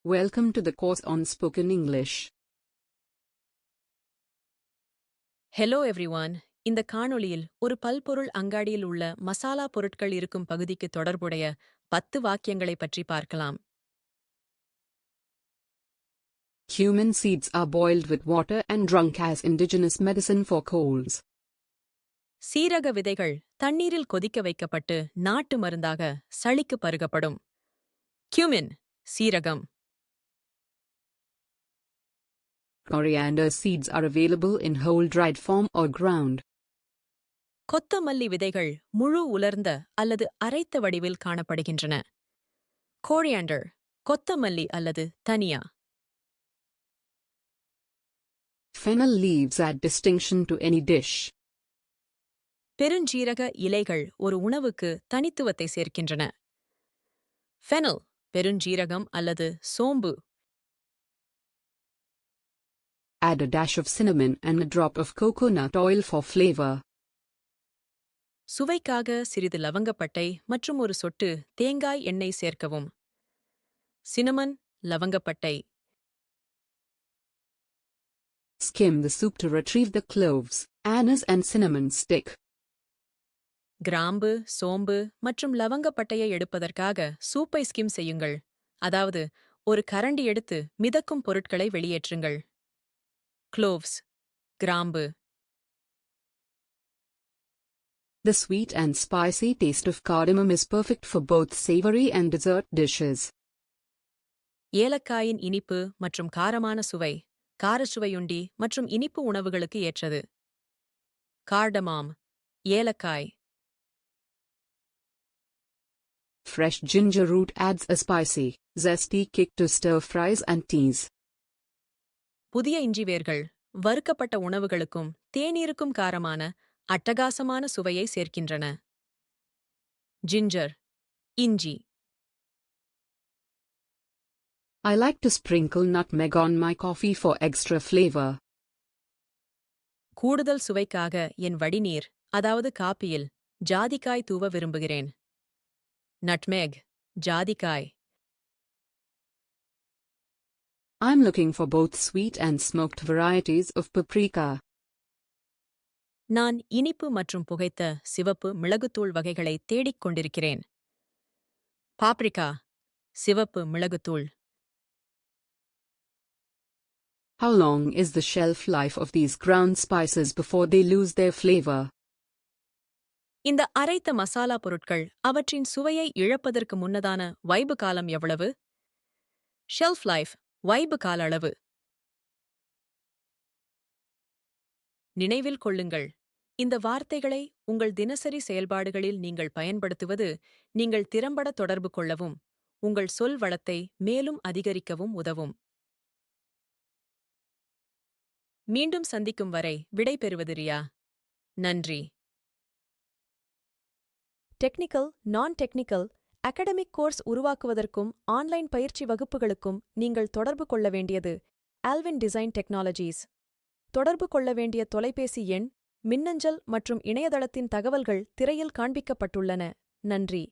Welcome to the course on Spoken English. Hello everyone. இந்த காணொளியில் ஒரு பல்பொருள் அங்காடியில் உள்ள மசாலா பொருட்கள் இருக்கும் பகுதிக்கு தொடர்புடைய 10 வாக்கியங்களை பற்றி பார்க்கலாம். Cumin seeds are boiled with water and drunk as indigenous medicine for colds. சீரக விதைகள் தண்ணீரில் கொதிக்க வைக்கப்பட்டு நாட்டு மருந்தாக சளிக்கு பருகப்படும். கியூமின் சீரகம். Coriander seeds are available in whole dried form or ground. கொத்தமல்லி விதைகள் முழு உலர்ந்த அல்லது அரைத்த வடிவில் காணப்படுகின்றன. கோரியாண்டர் கொத்தமல்லி அல்லது தனியா. Fennel leaves add distinction to any dish. பெருஞ்சீரக இலைகள் ஒரு உணவுக்கு தனித்துவத்தை சேர்க்கின்றன. ஃபெனல் பெருஞ்சீரகம் அல்லது சோம்பு. Add a dash of cinnamon and a drop of coconut oil for flavor. சுவைக்காக சிறிது லவங்கப்பட்டை மற்றும் ஒரு சொட்டு தேங்காய் எண்ணெய் சேர்க்கவும். Cinnamon லவங்கப்பட்டை. Skim the soup to retrieve the cloves, anise and cinnamon stick. கிராம்பு சோம்பு மற்றும் லவங்கப்பட்டையை எடுப்பதற்காக சூப்பை ஸ்கிம் செய்யுங்கள், அதாவது ஒரு கரண்டி எடுத்து மிதக்கும் பொருட்களை வெளியேற்றுங்கள். க்ளோவ்ஸ் கிராம்பு. The sweet and spicy taste of cardamom is perfect for both savory and dessert dishes. ஏலக்காயின் இனிப்பு மற்றும் காரமான சுவை காரச்சுவையுண்டி மற்றும் இனிப்பு உணவுகளுக்கு ஏற்றது. கார்டமாம் ஏலக்காய். Fresh ginger root adds a spicy, zesty kick to stir fries and teas. புதிய இஞ்சி வேர்கள் வறுக்கப்பட்ட உணவுகளுக்கும் தேநீருக்கும் காரமான அட்டகாசமான சுவையை சேர்க்கின்றன. ஜிஞ்சர் இஞ்சி. I like to sprinkle nutmeg on my coffee for extra flavor. கூடுதல் சுவைக்காக என் வடிநீர் அதாவது காப்பியில் ஜாதிக்காய் தூவ விரும்புகிறேன். நட்மெக் ஜாதிக்காய். I'm looking for both sweet and smoked varieties of paprika. நான் இனிப்பு மற்றும் புகைத்த சிவப்பு மிளகுத்தூள் வகைகளை தேடிக் கொண்டிருக்கிறேன். பாப்ரிகா சிவப்பு மிளகுத்தூள். How long is the shelf life of these ground spices before they lose their flavor? இந்த அரைத்த மசாலா பொருட்கள் அவற்றின் சுவையை இழப்பதற்கு முன்னதான வைபு காலம் எவ்வளவு? ஷெல்ஃப் லைஃப் வைபு கால அளவு. நினைவில் கொள்ளுங்கள், இந்த வார்த்தைகளை உங்கள் தினசரி செயல்பாடுகளில் நீங்கள் பயன்படுத்துவது நீங்கள் திறம்பட தொடர்பு கொள்ளவும் உங்கள் சொல் வளத்தை மேலும் அதிகரிக்கவும் உதவும். மீண்டும் சந்திக்கும் வரை விடை பெறுவது ரியா. நன்றி. டெக்னிக்கல் நான் டெக்னிக்கல் அகடமிக் கோர்ஸ் உருவாக்குவதற்கும் ஆன்லைன் பயிற்சி வகுப்புகளுக்கும் நீங்கள் தொடர்பு கொள்ள வேண்டியது ஆல்வின் டிசைன் டெக்னாலஜிஸ். தொடர்பு கொள்ள வேண்டிய தொலைபேசி எண், மின்னஞ்சல் மற்றும் இணையதளத்தின் தகவல்கள் திரையில் காண்பிக்கப்பட்டுள்ளன. நன்றி.